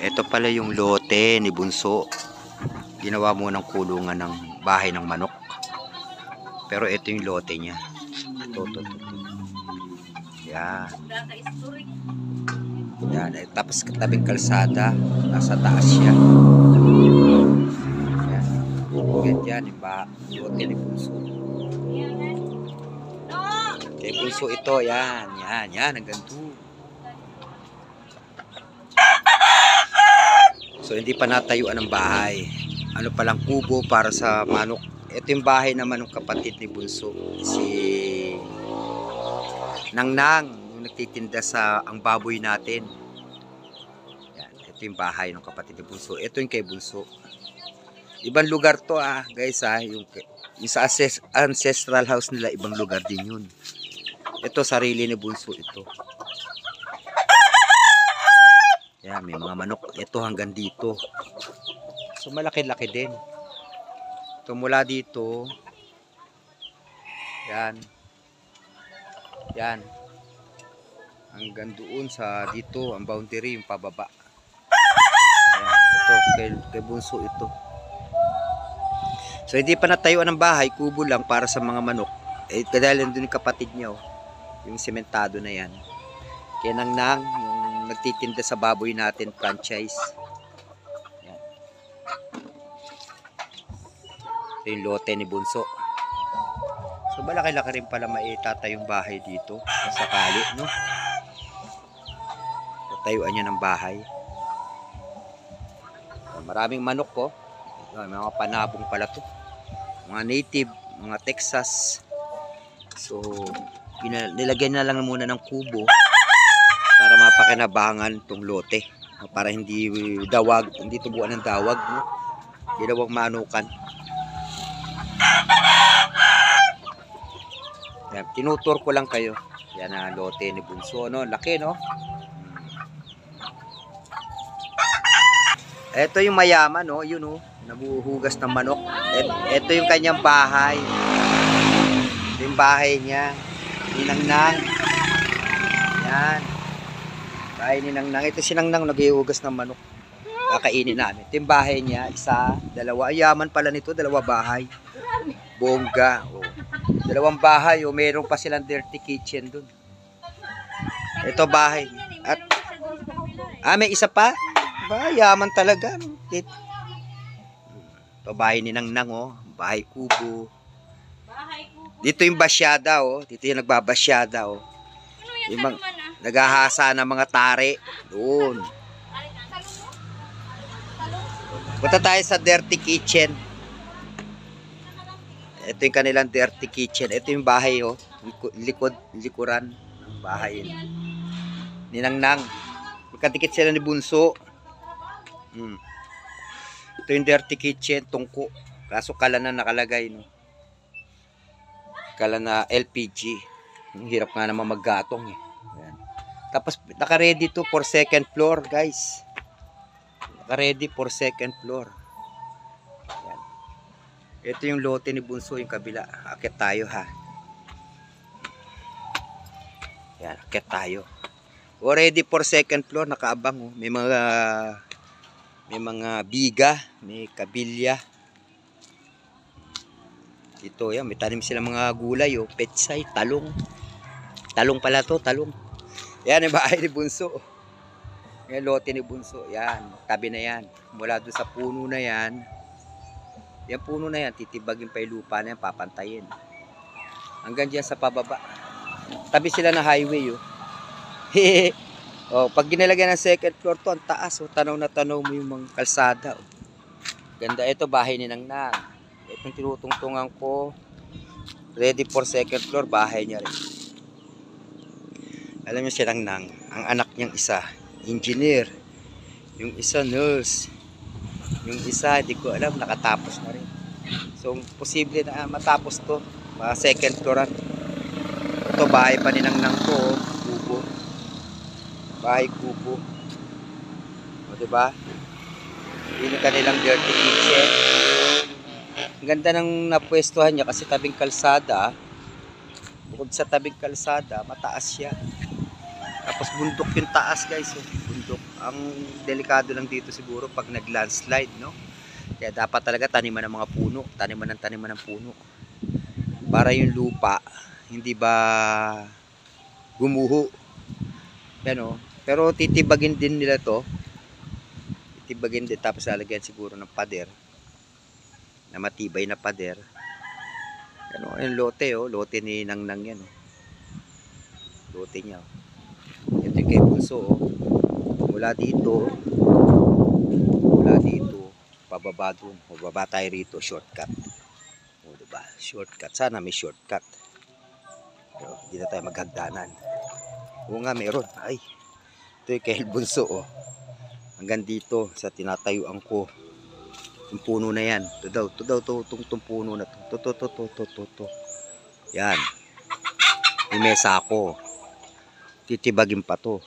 Ito pala yung lote ni Bunso. Ginawa mo ng kulungan ng bahay ng manok. Pero ito yung lote niya. Ito. Yan. Yan. Tapos tabing kalsada. Nasa taas siya. Yan. Ganyan yung lote ni Bunso. Kay Bunso ito. Yan. Ang ganito. So hindi pa natayuan ng bahay. Ano palang kubo para sa manok. Ito yung bahay naman ng kapatid ni Bunso. Si Nangnang, yung nagtitinda sa ang baboy natin. Yan, ito yung bahay ng kapatid ni Bunso. Ito yung kay Bunso. Ibang lugar to guys yung sa ancestral house nila, ibang lugar din yun. Ito sarili ni Bunso ito. Yan, may mga manok. Ito hanggang dito. So malaki-laki din. Ito mula dito. Yan. Hanggang doon sa dito, ang boundary, yung pababa. Yan. Ito, kay Bunso ito. So hindi pa natayuan ng bahay, kubo lang para sa mga manok. Dahil doon yung kapatid niya, yung sementado na yan. Kaya Nangnang, yung nagtitinda sa baboy natin, franchise. Yan. Ito yung lote ni Bunso. So malaki-laki rin pala maitatayong bahay dito sa sakali, no? Tatayuan niya ng bahay. So, maraming manok ko. May mga panabong pala to. Mga native, mga Texas. So nilagyan na lang muna ng kubo para mapakinabangan tong lote. Para hindi dawag, hindi tubuan ng dawag, no? Hindi dawag manukan. Yan, tinutur ko lang kayo. Yan ang lote ni Bunso, no? Laki, no? Ito yung mayaman, no? Yun, no? Nabuhugas ng manok. Ito yung kanyang bahay. Ito yung bahay niya. Ni Nangnang. Yan. Bahay ni Nangnang. Ito si Nangnang naghihugas ng manok. Kakainin namin. Ito yung bahay niya. Isa, dalawa. Ayaman pala nito. Dalawa bahay. Bongga. Oh. Dalawang bahay. Oh. Meron pa silang dirty kitchen dun. Ito bahay. At, may isa pa? Yaman talaga. Ito bahay ni Nangnang. Oh. Bahay kubo. Dito yung basyada, oh. Dito yung nagbabasyada, oh. Yung naghahasa ng mga tare. Doon. Punta tayo sa dirty kitchen. Ito yung kanilang dirty kitchen. Ito yung bahay, oh. Likuran ng bahay. Ni Nangnang. Magkadikit sila ni Bunso. Ito yung dirty kitchen, tungko. Kaso kala na nakalagay, no. Kala na LPG. Hirap nga naman maggatong, eh. Ayan. Tapos naka-ready to for second floor, guys. Naka-ready for second floor. Ayan. Ito yung lote ni Bunso, yung kabila. Akit tayo, ha. Ayan, akit tayo. Already for second floor, nakaabang, oh. May mga biga, may kabilya. Ito, yan, may tanim sila mga gulay, oh. Petsay, talong. Talong pala to, talong. Yan, yung bahay ni Bunso. Yan, lote ni Bunso. Yan, tabi na yan. Mula doon sa puno na yan. Yan, puno na yan. Titibagin pa yung lupa na yan, papantayin. Hanggang dyan sa pababa. Tabi sila na highway, oh. Oh, pag ginalagyan ng second floor to, ang taas, oh. Tanaw na tanaw mo yung mga kalsada, oh. Ganda. Ito, bahay ni Nangnang. Itong tinutungtungan ko, ready for second floor, bahay niya rin. Alam niyo si Nangnang, ang anak niyang isa, engineer. Yung isa, nurse. Yung isa, di ko alam, nakatapos na rin. So, posible na matapos to, mga second flooran. Ito, bahay pa ni Nangnang to, kubo. Bahay kubo. O, diba? Yun yung kanilang dirty kitchen. Ang ganda ng napwestuhan niya kasi tabing kalsada. Bukod sa tabing kalsada, mataas siya. Tapos bundok yung taas, guys. Bundok. Ang delikado lang dito siguro pag nag-landslide, no? Kaya dapat talaga taniman ng mga puno, taniman ng puno. Para yung lupa hindi ba gumuho. Yan o. Pero titibagin din nila to. Titibagin din tapos lalagyan siguro ng pader. Na matibay na pader. Yan o, yung lote o. Lote ni Nangnang yan o. Lote niya o. Ito yung kay Bunso o. Mula dito, pababa dun. O baba tayo rito, shortcut. O diba? Shortcut. Sana may shortcut. Pero hindi na tayo maghagdanan. Oo nga, meron. Ay, ito yung kay Bunso o. Hanggang dito sa tinatayuan ko. Yung puno na yan. Ito daw, itong puno na to. Ito. Yan. Yung mesa ako. Titibagin pa to.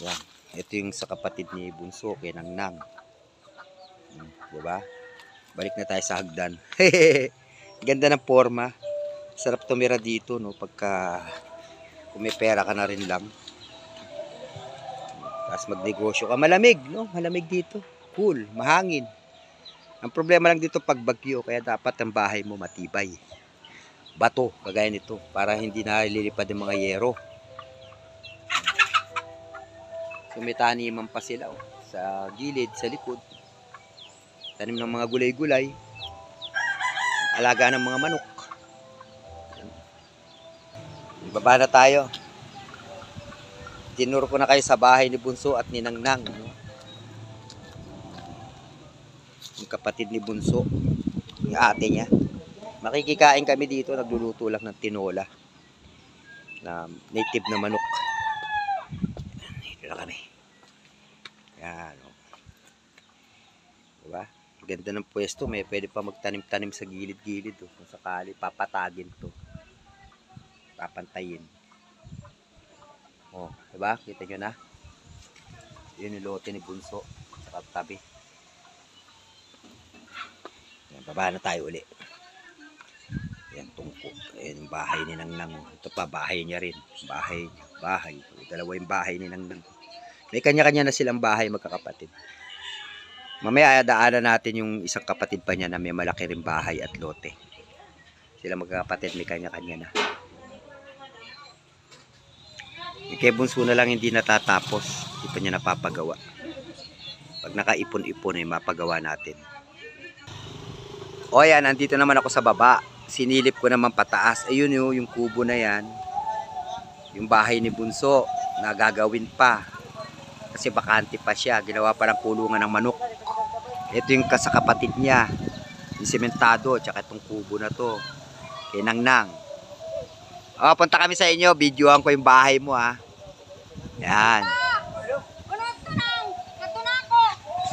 Yan. Ito yung sa kapatid ni Bunso, kay Nangnang. Diba? Balik na tayo sa hagdan. Ganda ng forma. Sarap tumira dito, no? Pagka kung may pera ka na rin lang. Tapos magnegosyo ka. Malamig, no? Malamig dito. Cool, mahangin. Ang problema lang dito pag bagyo, kaya dapat ang bahay mo matibay. Bato, kagaya nito, para hindi na lilipad ng mga yero. So may taniman pa sila oh, sa gilid, sa likod. Tanim ng mga gulay-gulay. Alaga ng mga manok. Ibaba na tayo. Tinuro ko na kayo sa bahay ni Bunso at ni Nangnang. Yung kapatid ni Bunso, yung ate niya. Makikikain kami dito, nagluluto lang ng tinola. Na native na manok. Dito na kami. Yan. Diba? Ganda ng pwesto. May pwede pa magtanim-tanim sa gilid-gilid. Oh. Kung sakali, papatagin to. Papantayin. Oh, diba? Kita nyo na. Yun yung lote ni Bunso. Sa tabi. Yan, baba na tayo uli. Yan, tungko. Ayan yung bahay ni Nangnang. Ito pa, bahay niya rin. Bahay. Dalawa yung bahay ni Nangnang. May kanya-kanya na silang bahay, magkakapatid. Mamaya daanan natin yung isang kapatid pa niya na may malaki rin bahay at lote. Sila magkakapatid, may kanya-kanya na. Kay Bunso na lang hindi natatapos. Hindi pa niya napapagawa. Pag nakaipon-ipon ay mapagawa natin. O yan, nandito naman ako sa baba. Sinilip ko naman pataas. Ayun yung kubo na yan. Yung bahay ni Bunso. Nagagawin pa. Kasi bakante pa siya. Ginawa pa ng kulungan ng manok. Ito yung kasakapatid niya. Yung sementado. Tsaka itong kubo na to. Kay Nangnang. O, punta kami sa inyo. Videoan ko yung bahay mo ha. Yan.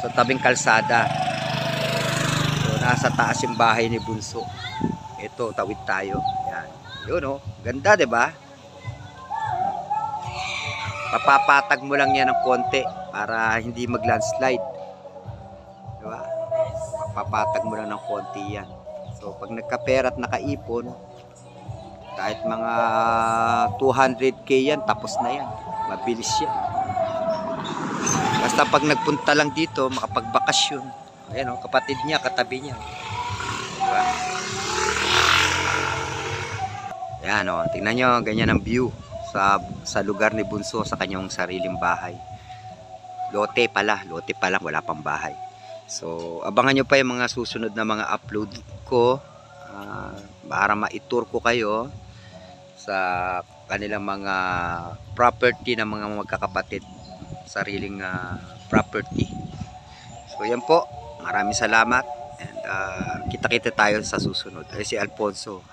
Sa tabing kalsada. So, nasa taas yung bahay ni Bunso. Ito, tawid tayo. Yan. Yun o. Ganda, diba? Papapatag mo lang yan ng konti para hindi mag-landslide. Diba? Papapatag mo lang ng konti yan. So, pag nagkapera at nakaipon, kahit mga 200k yan, tapos na yan. Mabilis yan. Basta pag nagpunta lang dito, makapagbakasyon. Ayan o, kapatid niya, katabi niya. Diba? Ayan o, tingnan nyo, ganyan ang view sa lugar ni Bunso sa kanyang sariling bahay. Lote pa lang, wala pang bahay. So, abangan nyo pa yung mga susunod na mga upload ko para ma-tour ko kayo sa kanilang mga property ng mga magkakapatid, sariling property. So yan po, maraming salamat and kita-kita tayo sa susunod. Ay si Alfonso.